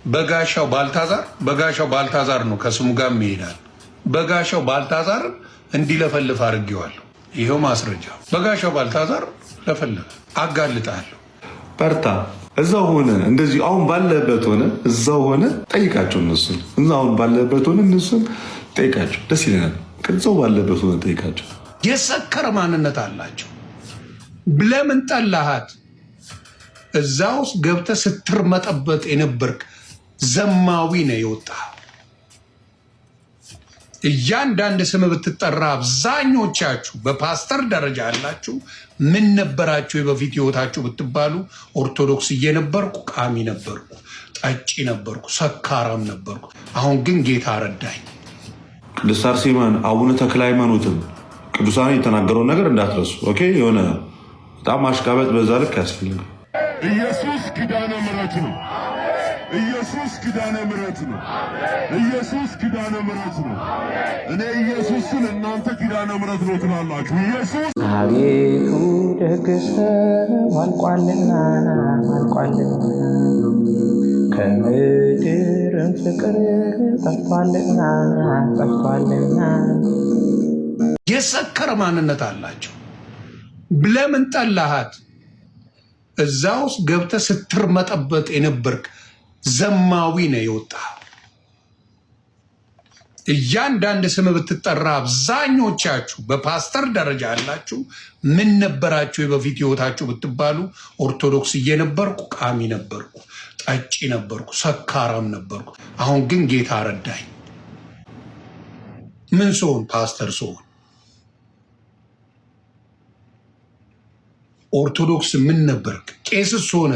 በጋሻው ባልታዛር ነው ከስሙ ጋር ይሄዳል። በጋሻው ባልታዛር እንዲለፈልፍ አድርጌዋለሁ። ይሄው ማስረጃ። በጋሻው ባልታዛር ለፈልፍ አጋልጣለሁ። በርታ። እዛው ሆነ እንደዚህ አሁን ባለበት ሆነ እዛው ሆነ ጠይቃቸው። እነሱን እዛው አሁን ባለበት ሆነ እነሱን ጠይቃቸው። ደስ ይለናል። እዛው ባለበት ሆነ ጠይቃቸው። የሰከረ ማንነት አላቸው። ለምን ጠላሃት? እዛ ውስጥ ገብተህ ስትርመጠበጥ የነበርክ ዘማዊ ነው የወጣህ። እያንዳንድ ስም ብትጠራ አብዛኞቻችሁ በፓስተር ደረጃ ያላችሁ ምን ነበራችሁ የበፊት ህይወታችሁ ብትባሉ ኦርቶዶክስ እየነበርኩ ቃሚ ነበርኩ፣ ጠጪ ነበርኩ፣ ሰካራም ነበርኩ። አሁን ግን ጌታ ረዳኝ። ቅድስት አርሴማን አቡነ ተክለ ሃይማኖትም ቅዱሳን የተናገረውን ነገር እንዳትረሱ። ኦኬ። የሆነ በጣም ማሽቃበጥ በዛ ልክ ያስፈልጋል። ኢየሱስ ኪዳነ ምሕረት ነው። ኢየሱስ ኪዳነ ምሕረት ነው። ኢየሱስ ኪዳነ ምሕረት ነው። እኔ ኢየሱስን እናንተ ኪዳነ ምሕረት ነው ትላላችሁ። ኢየሱስ አቤቱ ደግሰው አልቋልና ከምድርም ፍቅር ጠፍቷልና የሰከረ ማንነት አላቸው። ለምን ጠላሃት? እዛ ውስጥ ገብተህ ስትርመጠበጥ የነበርክ ዘማዊ ነው የወጣህ። እያንዳንድ ስም ብትጠራ አብዛኞቻችሁ በፓስተር ደረጃ ያላችሁ ምን ነበራችሁ የበፊት ህይወታችሁ ብትባሉ ኦርቶዶክስ እየነበርኩ ቃሚ ነበርኩ፣ ጠጪ ነበርኩ፣ ሰካራም ነበርኩ። አሁን ግን ጌታ ረዳኝ። ምን ስሆን? ፓስተር ስሆን። ኦርቶዶክስ ምን ነበርክ? ቄስስ ሆነ?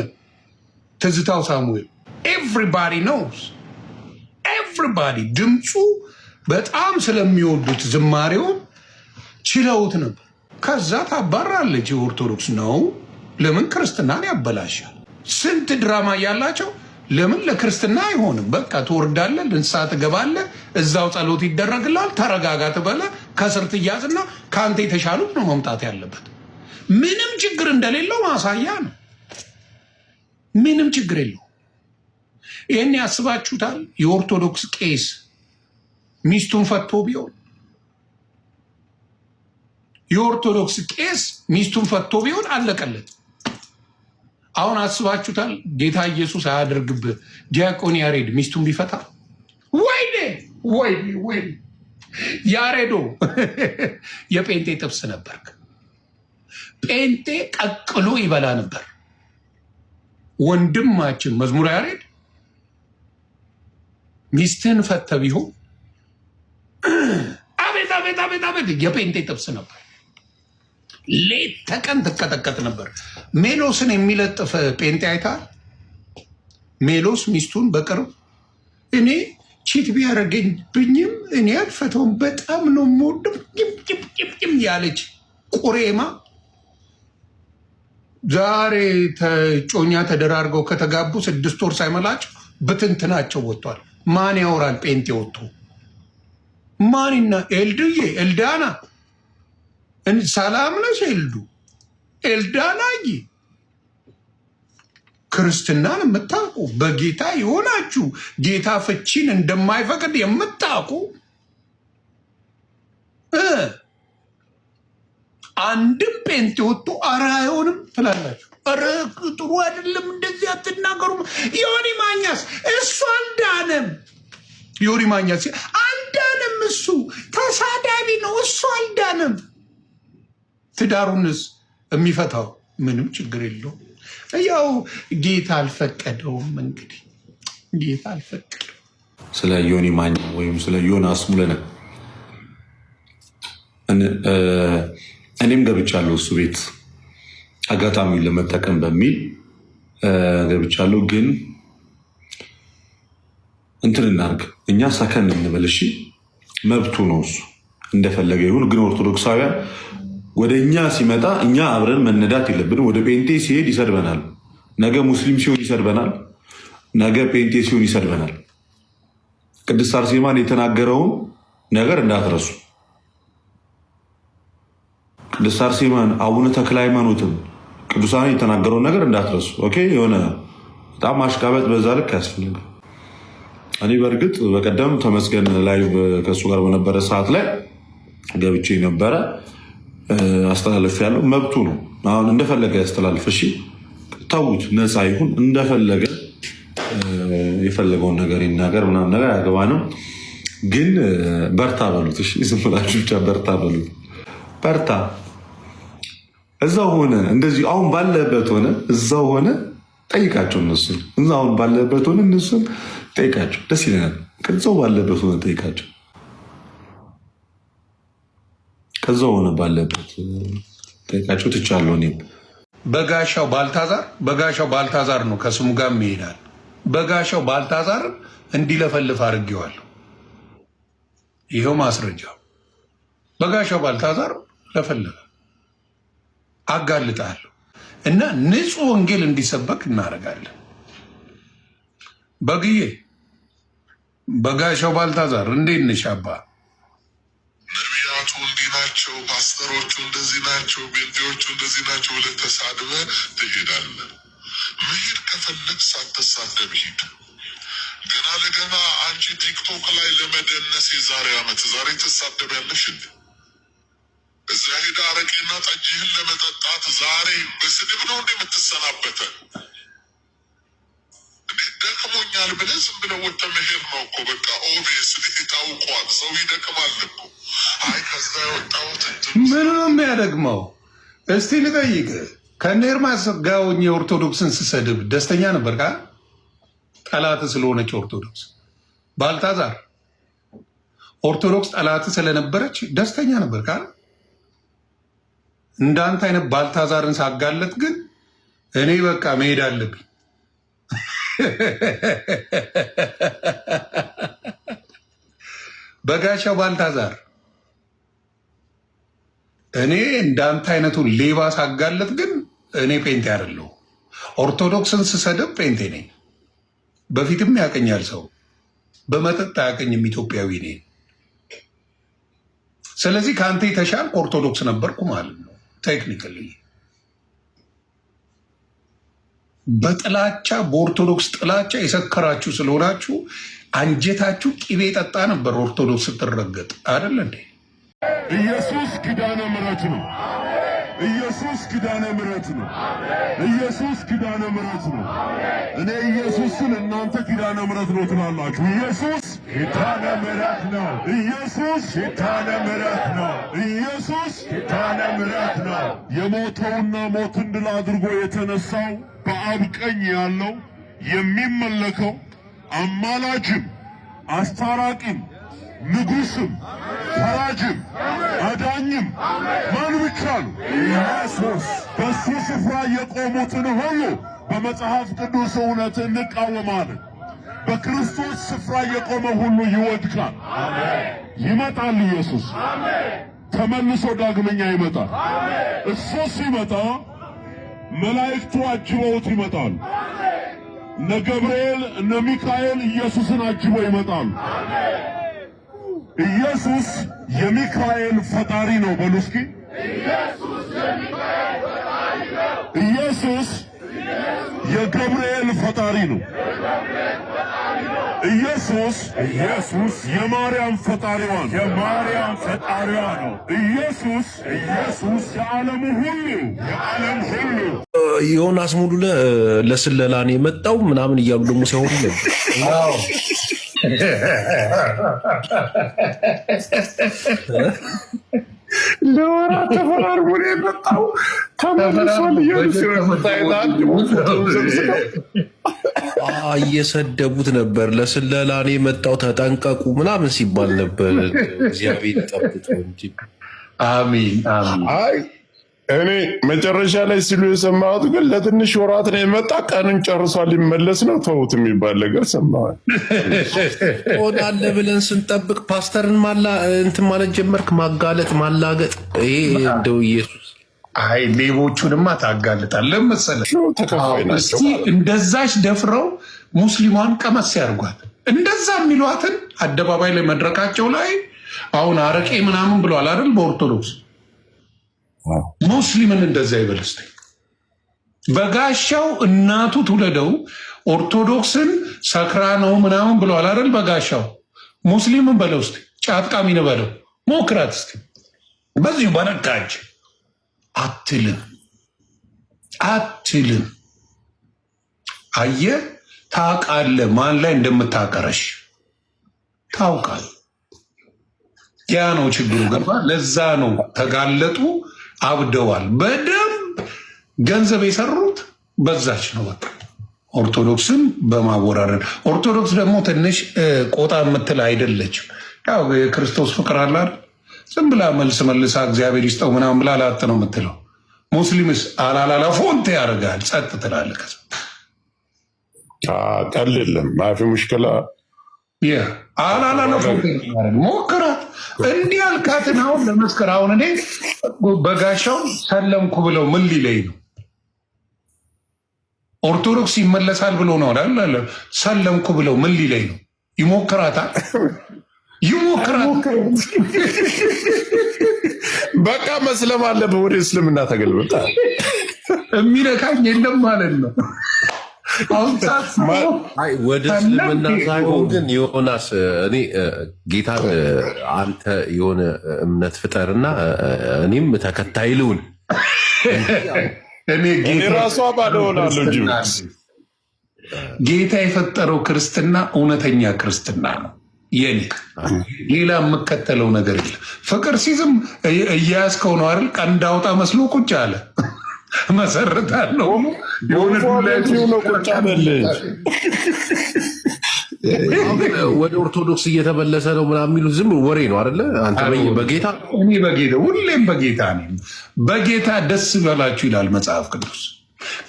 ትዝታው ሳሙኤል ኤቭሪባዲ ኖውስ። ኤቭሪባዲ ድምፁ በጣም ስለሚወዱት ዝማሬውን ችለውት ነበር። ከዛ ታባራለች። የኦርቶዶክስ ነው ለምን ክርስትናን ያበላሻል? ስንት ድራማ እያላቸው ለምን ለክርስትና አይሆንም? በቃ ትወርዳለህ፣ ንስሐ ትገባለህ፣ እዛው ጸሎት ይደረግላል፣ ተረጋጋ ትበለ፣ ከስር ትያዝና ከአንተ የተሻሉት ነው መምጣት ያለበት። ምንም ችግር እንደሌለው ማሳያ ነው። ምንም ችግር የለው። ይህን ያስባችሁታል? የኦርቶዶክስ ቄስ ሚስቱን ፈቶ ቢሆን የኦርቶዶክስ ቄስ ሚስቱን ፈቶ ቢሆን አለቀለት። አሁን አስባችሁታል? ጌታ ኢየሱስ አያደርግብህ ዲያቆን ያሬድ ሚስቱን ቢፈታ? ወይ ያሬዶ የጴንጤ ጥብስ ነበርክ። ጴንጤ ቀቅሎ ይበላ ነበር። ወንድማችን መዝሙር ያሬድ ሚስትህን ፈተ ቢሆን አቤት አቤት አቤት አቤት የጴንጤ ጥብስ ነበር። ሌት ተቀን ትቀጠቀጥ ነበር። ሜሎስን የሚለጥፍ ጴንጤ አይተሃል? ሜሎስ ሚስቱን በቅርብ እኔ ቺት ቢያደርገኝብኝም እኔ አልፈተውም በጣም ነው የምወደው ያለች ቁሬማ ዛሬ ጮኛ ተደራርገው ከተጋቡ 6 ወር ሳይመላቸው ብትንትናቸው ወጥቷል። ማን ያወራል? ጴንጤ ወጥቶ ማንና ኤልዱዬ ኤልዳና ሰላም ነሽ ኤልዱ ኤልዳናዬ ክርስትናን የምታውቁ በጌታ የሆናችሁ ጌታ ፍቺን እንደማይፈቅድ የምታውቁ አንድም ጴንጤ ወጥቶ ኧረ አይሆንም ትላላችሁ። ኧረ ጥሩ አይደለም እንደዚህ አትናገሩም። ዮኒ ማኛስ እሱ አልዳነም። ዮኒ ማኛስ አልዳነም። እሱ ተሳዳቢ ነው። እሱ አልዳነም። ትዳሩንስ የሚፈታው ምንም ችግር የለውም። ያው ጌታ አልፈቀደውም። እንግዲህ ጌታ አልፈቀደው። ስለ ዮኒ ማኛ ወይም ስለ ዮናስ ሙሉነ እኔም ገብቻለሁ እሱ ቤት አጋጣሚውን ለመጠቀም በሚል ገብቻለሁ። ግን እንትን እናድርግ እኛ ሰከን እንበል እሺ። መብቱ ነው እሱ እንደፈለገ ይሁን። ግን ኦርቶዶክሳውያን ወደ እኛ ሲመጣ እኛ አብረን መነዳት የለብንም። ወደ ጴንጤ ሲሄድ ይሰድበናል። ነገ ሙስሊም ሲሆን ይሰድበናል። ነገ ጴንጤ ሲሆን ይሰድበናል። ቅድስት አርሴማን የተናገረውን ነገር እንዳትረሱ። ቅድስት አርሴማን አቡነ ተክለ ሃይማኖትም ቅዱሳን የተናገረውን ነገር እንዳትረሱ። ኦኬ። የሆነ በጣም ማሽቃበጥ በዛ ልክ ያስፈልጋል። እኔ በእርግጥ በቀደም ተመስገን ላይቭ ከእሱ ጋር በነበረ ሰዓት ላይ ገብቼ ነበረ አስተላለፍ ያለው መብቱ ነው። አሁን እንደፈለገ ያስተላልፍ። እሺ ተውት፣ ነፃ ይሁን፣ እንደፈለገ የፈለገውን ነገር ይናገር፣ ምናምን ነገር አያገባንም። ግን በርታ በሉት። እሺ ዝም ብላችሁ ብቻ በርታ በሉት። በርታ እዛው ሆነ እንደዚህ አሁን ባለበት ሆነ እዛው ሆነ ጠይቃቸው እነሱን። እዛው አሁን ባለበት ሆነ እነሱን ጠይቃቸው፣ ደስ ይለናል። ከዛው ባለበት ሆነ ጠይቃቸው፣ ከዛው ሆነ ባለበት ጠይቃቸው። ትቻለሁ እኔም በጋሻው ባልታዛር ነው ከስሙ ጋር ይሄዳል። በጋሻው ባልታዛር እንዲለፈልፍ አድርጌዋለሁ። ይኸው ማስረጃው። በጋሻው ባልታዛር ለፈለፈ አጋልጣለሁ እና ንጹህ ወንጌል እንዲሰበክ እናደርጋለን። በግዬ በጋሻው ባልታዛር እንዴት ነሽ አባ? ነቢያቱ እንዲህ ናቸው፣ ፓስተሮቹ እንደዚህ ናቸው፣ ቤንቴዎቹ እንደዚህ ናቸው ብለህ ተሳድበህ ትሄዳለህ። መሄድ ከፈለግ ሳትሳደብ ሂድ። ገና ለገና አንቺ ቲክቶክ ላይ ለመደነስ የዛሬ ዓመት ዛሬ ትሳደቢያለሽ እንዴ? እዛ ሄዳ አረቄና ጠጅህን ለመጠጣት ዛሬ በስድብ ነው እንዴ የምትሰናበተ? እንዴት ደክሞኛል ብለህ ዝም ብለህ ወጥተህ መሄድ ነው እኮ በቃ ኦቪየስ ታውቋል። ሰው ይደክማል እኮ። አይ ከዛ የወጣሁት ምን ነው የሚያደግመው? እስቲ ልጠይቅ። ከነ ኤርማስ ጋር ሆኜ ኦርቶዶክስን ስሰድብ ደስተኛ ነበር ካ ጠላት ስለሆነች ኦርቶዶክስ ባልታዛር ኦርቶዶክስ ጠላት ስለነበረች ደስተኛ ነበር ካ እንዳንተ አይነት ባልታዛርን ሳጋለጥ ግን እኔ በቃ መሄድ አለብኝ። በጋሻው ባልታዛር እኔ እንዳንተ አይነቱን ሌባ ሳጋለጥ ግን እኔ ፔንቴ አይደለሁ። ኦርቶዶክስን ስሰድብ ፔንቴ ነኝ። በፊትም ያቀኛል ሰው፣ በመጠጥ አያቀኝም። ኢትዮጵያዊ ነኝ። ስለዚህ ከአንተ የተሻልኩ ኦርቶዶክስ ነበርኩ ማለት ነው። ቴክኒካሊ በጥላቻ በኦርቶዶክስ ጥላቻ የሰከራችሁ ስለሆናችሁ አንጀታችሁ ቅቤ ጠጣ ነበር። ኦርቶዶክስ ስትረገጥ አይደል እንዴ? ኢየሱስ ኪዳነ ምሕረት ነው። ኢየሱስ ኪዳነ ምሕረት ነው። ኢየሱስ ኪዳነ ምሕረት ነው። እኔ ኢየሱስን እናንተ ኪዳነ ምሕረት ነው ትላላችሁ። ኢየሱስ ኪዳነ ምሕረት ነው። ኢየሱስ ኪዳነ ምሕረት ነው። ኢየሱስ ኪዳነ ምሕረት ነው። የሞተውና ሞትን ድል አድርጎ የተነሳው በአብ ቀኝ ያለው የሚመለከው አማላጅም አስታራቂም ንጉስም ፈራጅም አዳኝም ማን ብቻ ነው? ኢየሱስ። በሱ ስፍራ የቆሙትን ሁሉ በመጽሐፍ ቅዱስ እውነት እንቃወማለን። በክርስቶስ ስፍራ የቆመ ሁሉ ይወድቃል። ይመጣል ኢየሱስ። ተመልሶ ዳግመኛ ይመጣል። እሱ ሲመጣ መላእክቱ አጅበውት ይመጣሉ። እነ ገብርኤል እነ ሚካኤል ኢየሱስን አጅበው ይመጣሉ። ኢየሱስ የሚካኤል ፈጣሪ ነው። በሉ እስኪ ኢየሱስ የገብርኤል ፈጣሪ ነው። ኢየሱስ የማርያም ፈጣሪዋ ነው። ኢየሱስ የዓለም ሁሉ ዮናስ ሙሉለ ለስለላ ነው የመጣው ምናምን እያሉ ደግሞ ሲያወሩ ነበር። ለወራት ተፈራርሞ ነው የመጣው። ተመልሷል እየሰደቡት ነበር። ለስለላ ነው የመጣው ተጠንቀቁ ምናምን ሲባል ነበር። እግዚአብሔር ይጠብቀው እንጂ። አሚን አሚን። እኔ መጨረሻ ላይ ሲሉ የሰማሁት ግን ለትንሽ ወራት ነው የመጣ፣ ቀኑን ጨርሷል ሊመለስ ነው ተውት የሚባል ነገር ሰማሁ። ሆናለ ብለን ስንጠብቅ ፓስተርን እንትን ማለት ጀመርክ፣ ማጋለጥ ማላገጥ። ይሄ እንደው ኢየሱስ አይ ሌቦቹንማ ታጋልጣለህ መሰለህ። እስኪ እንደዛች ደፍረው ሙስሊሟን ቀመስ ያርጓት። እንደዛ የሚሏትን አደባባይ ላይ መድረካቸው ላይ አሁን አረቄ ምናምን ብለዋል አይደል? በኦርቶዶክስ ሙስሊምን እንደዛ ይበልስት። በጋሻው እናቱ ትውለደው ኦርቶዶክስን ሰክራ ነው ምናምን ብለዋል አይደል? በጋሻው ሙስሊምን በለው እስኪ ጫትቃሚ ነው በለው ሞክራት እስኪ በዚሁ በነካች አትልም። አየህ ታውቃለህ ማን ላይ እንደምታቀረሽ ታውቃለህ። ያ ነው ችግሩ። ገባ? ለዛ ነው ተጋለጡ፣ አብደዋል። በደንብ ገንዘብ የሰሩት በዛች ነው። በቃ ኦርቶዶክስን በማወራረድ ኦርቶዶክስ ደግሞ ትንሽ ቆጣ የምትል አይደለችም። ያው የክርስቶስ ፍቅር አላል ዝም ብላ መልሳ እግዚአብሔር ይስጠው ምናምን ብላ ላጥ ነው የምትለው። ሙስሊምስ አላላላ ፎንቴ ያደርጋል፣ ጸጥ ትላለህ። ቀል የለም ማፊ ሙሽክላ አላላላ ፎንቴ ሞክራት። እንዲህ አልካትን አሁን ለመስከር አሁን እኔ በጋሻው ሰለምኩ ብለው ምን ሊለኝ ነው? ኦርቶዶክስ ይመለሳል ብሎ ነው አይደል? ሰለምኩ ብለው ምን ሊለኝ ነው? ይሞክራታል። በቃ መስለም አለብህ። ወደ እስልምና ተገልበጣ የሚነካኝ የለም ማለት ነው። ወደ እስልምና ሳይሆን ግን ዮናስ እኔ ጌታ አንተ የሆነ እምነት ፍጠርና እኔም ተከታይ ልሁን። እኔ ራሷ ባለሆናለሁ እንጂ ጌታ የፈጠረው ክርስትና እውነተኛ ክርስትና ነው። የኔ ሌላ የምከተለው ነገር የለም። ፍቅር ሲዝም እያያዝከው ነው አይደል? ቀንድ አውጣ መስሎ ቁጭ አለ። መሰረታለሁ ወደ ኦርቶዶክስ እየተመለሰ ነው ምናምን የሚሉት ዝም ወሬ ነው አይደለ? አንተ በጌታ እኔ በጌታ ሁሌም በጌታ ነኝ። በጌታ ደስ ይበላችሁ ይላል መጽሐፍ ቅዱስ።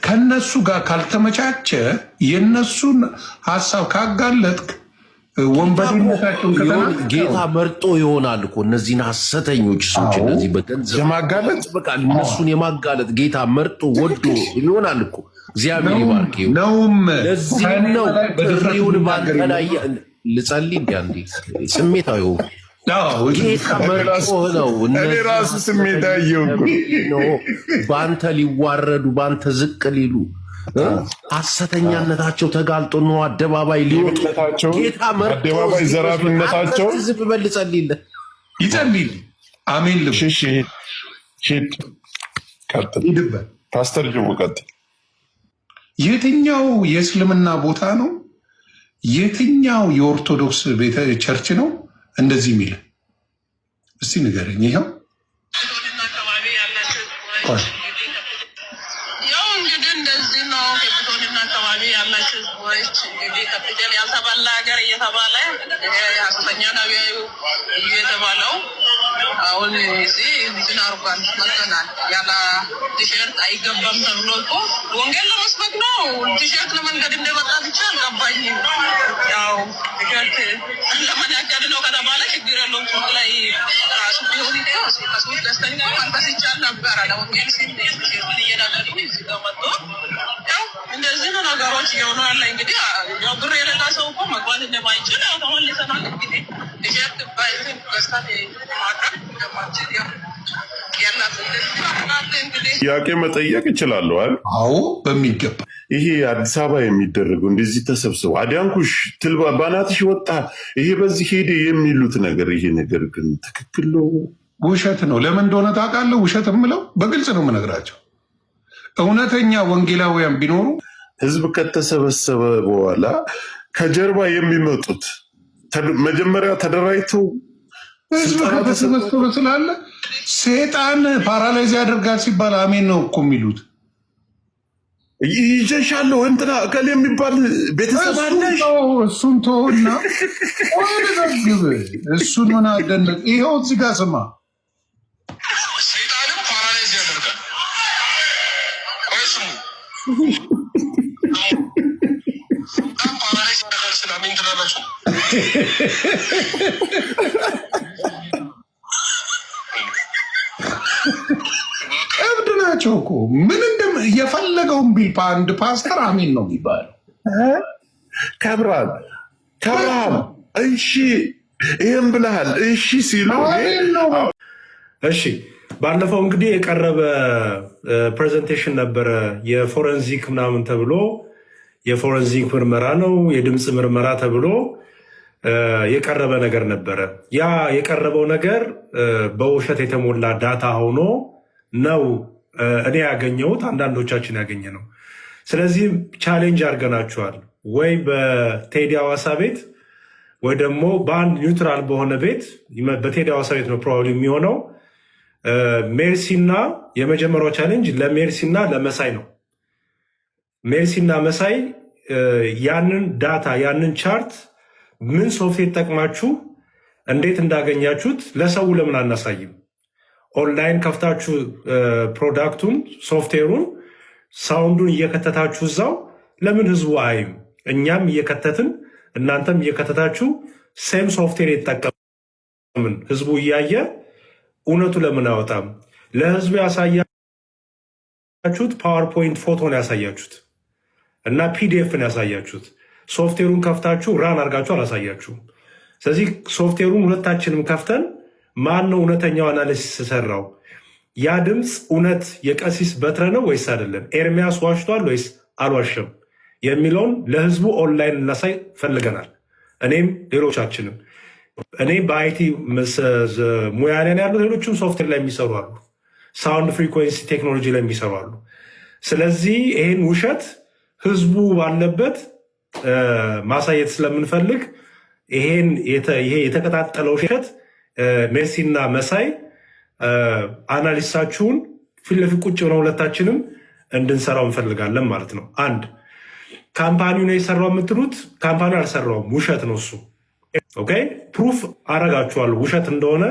ከነሱ ጋር ካልተመቻቸ የነሱን ሀሳብ ካጋለጥክ ወንበዴነታቸውን ጌታ መርጦ ይሆናል እኮ እነዚህን ሐሰተኞች ሰዎች እነዚህ በገንዘብ የማጋለጥ በቃ እነሱን የማጋለጥ ጌታ መርጦ ወዶ ይሆናል እኮ። እግዚአብሔር ይባርክ ነውም። ለዚህ ነው ጥሪውን ባንተ ላይ ልጸልይ እንዲ ስሜታዊ ጌታ መርጦ ነው። እኔ ራሱ ስሜታዊ በአንተ ሊዋረዱ በአንተ ዝቅ ሊሉ ሐሰተኛነታቸው ተጋልጦ ነው አደባባይ ሊወጡ ጌታ መርጦ አደባባይ ዘራፊነታቸው ዝም በል ጸልይልህ ይጸልይልህ። አሜን ልብ ሂድ ቀጥል። ፓስተር ጅቡ ቀጥል። የትኛው የእስልምና ቦታ ነው? የትኛው የኦርቶዶክስ ቤተ ቸርች ነው እንደዚህ የሚል? እስቲ ንገረኝ። ይኸው ያልተባለ ሀገር እየተባለ ሐሰተኛ ነቢዩ እየተባለው አሁን እዚህ እንትን አድርጓል መጥተናል። ያለ ቲሸርት አይገባም ተብሎ እኮ ወንጌል ለመስበክ ነው። ቲሸርት ለመንገድ እንደመጣ ብቻ አልገባኝም። ያው ቲሸርት ለመናገድ ነው ከተባለ ችግር የለውም። ሱቅ ላይ ራሱ ቢሆን ከሱቅ ደስተኛ መንፈስ ይቻል ነበረ። ለወንጌል ሲል ቲሸርትን እየነገዱ እዚህ ጋር መጥቶ ያው እንደዚህ ነው ነገሮች እየሆኑ ያለ። እንግዲህ ያው ብር የሌላ ሰው እኮ መግባት እንደማይችል ያው ተመልሰናል። እንግዲህ ቲሸርት ባይዝን ገዝታት ማድረግ እንደማችል ያው ጥያቄ መጠየቅ ይችላሉ አይደል? አዎ በሚገባ። ይሄ አዲስ አበባ የሚደረገው እንደዚህ ተሰብስበው አዲያንኩሽ ትልባ ባናትሽ ወጣ ይሄ በዚህ ሄደ የሚሉት ነገር ይሄ ነገር ግን ትክክል ነው? ውሸት ነው። ለምን እንደሆነ ታውቃለህ? ውሸት የምለው በግልጽ ነው የምነግራቸው። እውነተኛ ወንጌላውያን ቢኖሩ ህዝብ ከተሰበሰበ በኋላ ከጀርባ የሚመጡት መጀመሪያ ተደራጅተው ህዝብ ከተሰበሰበ ስላለ ሴጣን ፓራላይዝ ያደርጋል ሲባል አሜን ነው እኮ የሚሉት። ይሸሻለሁ እንትና እከሌ የሚባል ቤተሰብ አለሽ። እሱን ተውና ወደዘግብ እሱን ምን አደነቅ። ይኸው እዚህ ጋር ስማ፣ ሰይጣንም ፓራላይዝ ያደርጋል። ፓራላይዝ ያደርጋል ስለሚን ትላላችሁ። እብድ ናቸው እኮ ምን የፈለገውን ቢል አንድ ፓስተር አሜን ነው የሚባለው። ከብራል እሺ ይህም ብለሃል እሺ ሲሉ እሺ። ባለፈው እንግዲህ የቀረበ ፕሬዘንቴሽን ነበረ የፎረንዚክ ምናምን ተብሎ የፎረንዚክ ምርመራ ነው የድምፅ ምርመራ ተብሎ የቀረበ ነገር ነበረ። ያ የቀረበው ነገር በውሸት የተሞላ ዳታ ሆኖ ነው እኔ ያገኘሁት፣ አንዳንዶቻችን ያገኘ ነው። ስለዚህ ቻሌንጅ አድርገናችኋል ወይ በቴዲ አዋሳ ቤት ወይ ደግሞ በአንድ ኒውትራል በሆነ ቤት። በቴዲ አዋሳ ቤት ነው ፕሮባብሊ የሚሆነው። ሜርሲና የመጀመሪያው ቻሌንጅ ለሜርሲና ለመሳይ ነው። ሜርሲና መሳይ ያንን ዳታ ያንን ቻርት ምን ሶፍትዌር ጠቅማችሁ እንዴት እንዳገኛችሁት ለሰው ለምን አናሳይም? ኦንላይን ከፍታችሁ ፕሮዳክቱን ሶፍትዌሩን ሳውንዱን እየከተታችሁ እዛው ለምን ህዝቡ አይም? እኛም እየከተትን እናንተም እየከተታችሁ ሴም ሶፍትዌር የተጠቀምን ህዝቡ እያየ እውነቱ ለምን አወጣም? ለህዝቡ ያሳያችሁት ፓወርፖይንት ፎቶን ያሳያችሁት እና ፒዲኤፍን ያሳያችሁት ሶፍትዌሩን ከፍታችሁ ራን አድርጋችሁ አላሳያችሁም። ስለዚህ ሶፍትዌሩን ሁለታችንም ከፍተን ማን ነው እውነተኛው አናሊሲስ ሰራው? ያ ድምፅ እውነት የቀሲስ በትረ ነው ወይስ አይደለም? ኤርሚያስ ዋሽቷል ወይስ አልዋሸም የሚለውን ለህዝቡ ኦንላይን እናሳይ ፈልገናል። እኔም ሌሎቻችንም እኔ በአይቲ ሙያ ላይ ያሉት ሌሎችም ሶፍትዌር ላይ የሚሰሩ አሉ፣ ሳውንድ ፍሪኩዌንሲ ቴክኖሎጂ ላይ የሚሰሩ አሉ። ስለዚህ ይህን ውሸት ህዝቡ ባለበት ማሳየት ስለምንፈልግ ይሄ የተቀጣጠለው ውሸት ሜርሲና መሳይ አናሊሳችሁን ፊት ለፊት ቁጭ ብለው ሁለታችንም እንድንሰራው እንፈልጋለን ማለት ነው። አንድ ካምፓኒው ነው የሰራው የምትሉት ካምፓኒው አልሰራውም፣ ውሸት ነው እሱ። ኦኬ ፕሩፍ አረጋችኋለሁ ውሸት እንደሆነ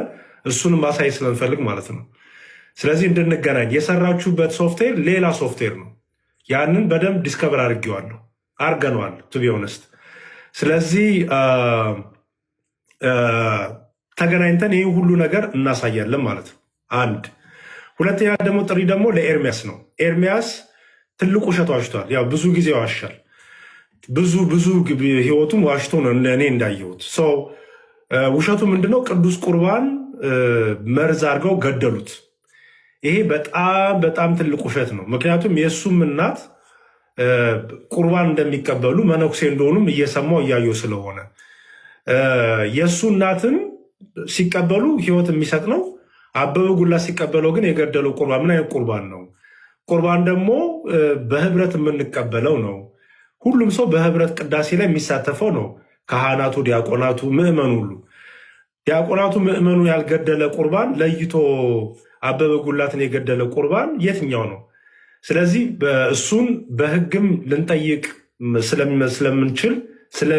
እሱንም ማሳየት ስለምፈልግ ማለት ነው። ስለዚህ እንድንገናኝ የሰራችሁበት ሶፍትዌር ሌላ ሶፍትዌር ነው። ያንን በደንብ ዲስከቨር አርገነዋል ቱ ቢ ኦነስት። ስለዚህ ተገናኝተን ይህ ሁሉ ነገር እናሳያለን ማለት ነው። አንድ ሁለተኛ ደግሞ ጥሪ ደግሞ ለኤርሚያስ ነው። ኤርሚያስ ትልቅ ውሸት ዋሽቷል። ያው ብዙ ጊዜ ዋሻል። ብዙ ህይወቱን ዋሽቶ ነው እኔ እንዳየሁት። ሰው ውሸቱ ምንድነው? ቅዱስ ቁርባን መርዝ አድርገው ገደሉት። ይሄ በጣም ትልቅ ውሸት ነው። ምክንያቱም የእሱም እናት ቁርባን እንደሚቀበሉ መነኩሴ እንደሆኑም እየሰማው እያየው ስለሆነ የእሱ እናትን ሲቀበሉ ህይወት የሚሰጥ ነው። አበበ ጉላ ሲቀበለው ግን የገደለው ቁርባን ምን አይነት ቁርባን ነው? ቁርባን ደግሞ በህብረት የምንቀበለው ነው። ሁሉም ሰው በህብረት ቅዳሴ ላይ የሚሳተፈው ነው። ካህናቱ፣ ዲያቆናቱ፣ ምዕመኑ ሁሉ። ዲያቆናቱ ምዕመኑ ያልገደለ ቁርባን ለይቶ አበበ ጉላትን የገደለ ቁርባን የትኛው ነው? ስለዚህ እሱን በህግም ልንጠይቅ ስለምንችል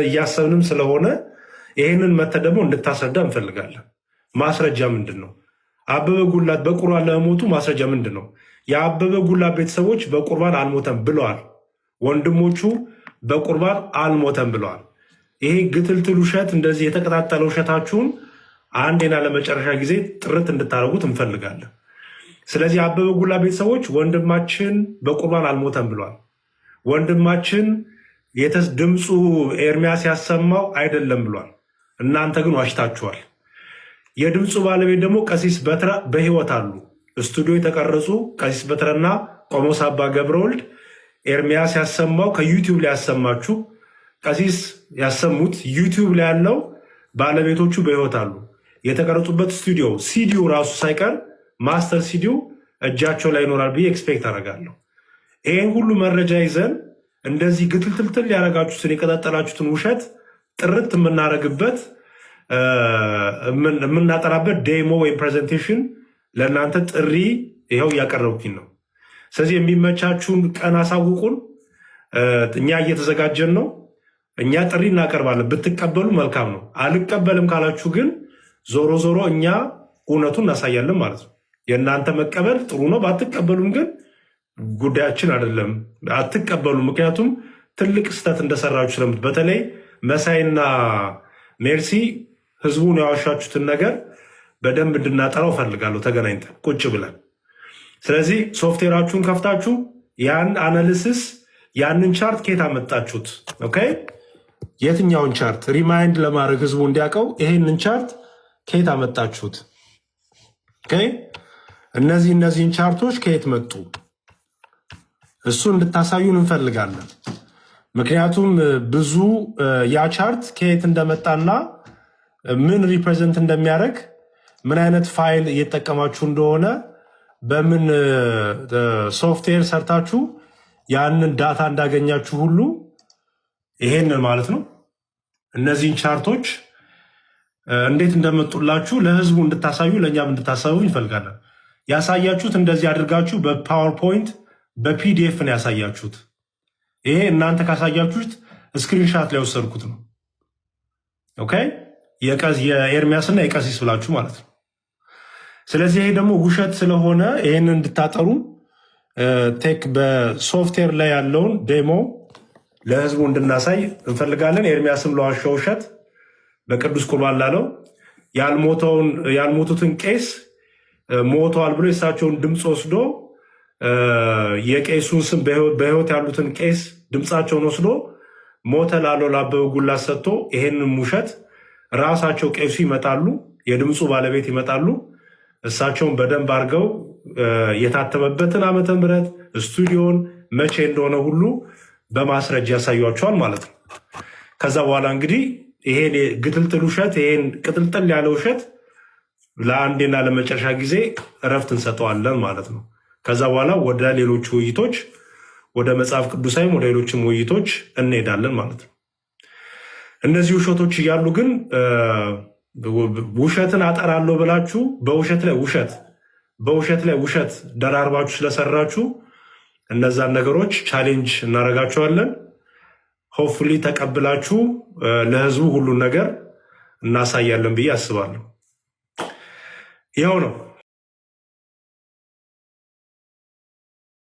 እያሰብንም ስለሆነ ይህንን መተ ደግሞ እንድታስረዳ እንፈልጋለን። ማስረጃ ምንድን ነው? አበበ ጉላት በቁርባን ለመሞቱ ማስረጃ ምንድን ነው? የአበበ ጉላት ቤተሰቦች በቁርባን አልሞተም ብለዋል። ወንድሞቹ በቁርባን አልሞተም ብለዋል። ይሄ ግትልትል ውሸት፣ እንደዚህ የተቀጣጠለ ውሸታችሁን አንዴና ለመጨረሻ ጊዜ ጥርት እንድታደርጉት እንፈልጋለን። ስለዚህ አበበ ጉላት ቤተሰቦች ወንድማችን በቁርባን አልሞተም ብለዋል። ወንድማችን ድምፁ ኤርሚያስ ያሰማው አይደለም ብሏል። እናንተ ግን ዋሽታችኋል። የድምፁ ባለቤት ደግሞ ቀሲስ በትረ በህይወት አሉ። ስቱዲዮ የተቀረጹ ቀሲስ በትረና ቆሞስ አባ ገብረወልድ ኤርሚያስ ያሰማው ከዩቲዩብ ላይ ያሰማችሁ ቀሲስ ያሰሙት ዩቲዩብ ላይ ያለው ባለቤቶቹ በህይወት አሉ። የተቀረጹበት ስቱዲዮ ሲዲዮ ራሱ ሳይቀር ማስተር ሲዲዮ እጃቸው ላይ ይኖራል ብዬ ኤክስፔክት አደርጋለሁ። ይህን ሁሉ መረጃ ይዘን እንደዚህ ግትልትልትል ያደረጋችሁትን የቀጣጠላችሁትን ውሸት ጥርት የምናደርግበት የምናጠራበት ዴሞ ወይም ፕሬዘንቴሽን ለእናንተ ጥሪ ይኸው እያቀረብኩኝ ነው። ስለዚህ የሚመቻችሁን ቀን አሳውቁን። እኛ እየተዘጋጀን ነው። እኛ ጥሪ እናቀርባለን። ብትቀበሉ መልካም ነው። አልቀበልም ካላችሁ ግን ዞሮ ዞሮ እኛ እውነቱን እናሳያለን ማለት ነው። የእናንተ መቀበል ጥሩ ነው። ባትቀበሉም ግን ጉዳያችን አይደለም። አትቀበሉ። ምክንያቱም ትልቅ ስህተት እንደሰራችሁ ስለምት በተለይ መሳይና ሜርሲ ህዝቡን ያዋሻችሁትን ነገር በደንብ እንድናጠራው ፈልጋለሁ፣ ተገናኝተን ቁጭ ብለን። ስለዚህ ሶፍትዌራችሁን ከፍታችሁ ያን አናሊሲስ ያንን ቻርት ከየት አመጣችሁት? ኦኬ፣ የትኛውን ቻርት ሪማይንድ ለማድረግ ህዝቡ እንዲያውቀው ይሄንን ቻርት ከየት አመጣችሁት? ኦኬ፣ እነዚህን ቻርቶች ከየት መጡ? እሱ እንድታሳዩን እንፈልጋለን። ምክንያቱም ብዙ ያ ቻርት ከየት እንደመጣና ምን ሪፕሬዘንት እንደሚያደርግ ምን አይነት ፋይል እየተጠቀማችሁ እንደሆነ በምን ሶፍትዌር ሰርታችሁ ያንን ዳታ እንዳገኛችሁ ሁሉ ይሄንን ማለት ነው እነዚህን ቻርቶች እንዴት እንደመጡላችሁ ለህዝቡ እንድታሳዩ ለእኛም እንድታሳዩ እንፈልጋለን። ያሳያችሁት እንደዚህ አድርጋችሁ በፓወርፖይንት በፒዲኤፍ ነው ያሳያችሁት። ይሄ እናንተ ካሳያችሁት ስክሪንሻት ላይ ወሰድኩት ነው። ኦኬ የኤርሚያስና የቀሲስ ብላችሁ ማለት ነው። ስለዚህ ይሄ ደግሞ ውሸት ስለሆነ ይሄንን እንድታጠሩ ቴክ በሶፍትዌር ላይ ያለውን ዴሞ ለህዝቡ እንድናሳይ እንፈልጋለን። ኤርሚያስም ለዋሻው ውሸት በቅዱስ ቁርባን ላለው ያልሞቱትን ቄስ ሞተዋል ብሎ የእሳቸውን ድምፅ ወስዶ የቄሱን ስም በህይወት ያሉትን ቄስ ድምፃቸውን ወስዶ ሞተ ላለው ለአበበ ጉላት ሰጥቶ ይሄንን ውሸት ራሳቸው ቄሱ ይመጣሉ፣ የድምፁ ባለቤት ይመጣሉ። እሳቸውን በደንብ አድርገው የታተመበትን ዓመተ ምህረት ስቱዲዮን መቼ እንደሆነ ሁሉ በማስረጃ ያሳዩቸዋል ማለት ነው። ከዛ በኋላ እንግዲህ ይሄን ግጥልጥል ውሸት ይሄን ቅጥልጥል ያለ ውሸት ለአንዴና ለመጨረሻ ጊዜ እረፍት እንሰጠዋለን ማለት ነው። ከዛ በኋላ ወደ ሌሎች ውይይቶች ወደ መጽሐፍ ቅዱሳዊም ወደ ሌሎችም ውይይቶች እንሄዳለን ማለት ነው። እነዚህ ውሸቶች እያሉ ግን ውሸትን አጠራለሁ ብላችሁ በውሸት ላይ ውሸት ደራርባችሁ ስለሰራችሁ እነዛን ነገሮች ቻሌንጅ እናደርጋቸዋለን። ሆፕፉሊ ተቀብላችሁ ለህዝቡ ሁሉን ነገር እናሳያለን ብዬ አስባለሁ። ይኸው ነው።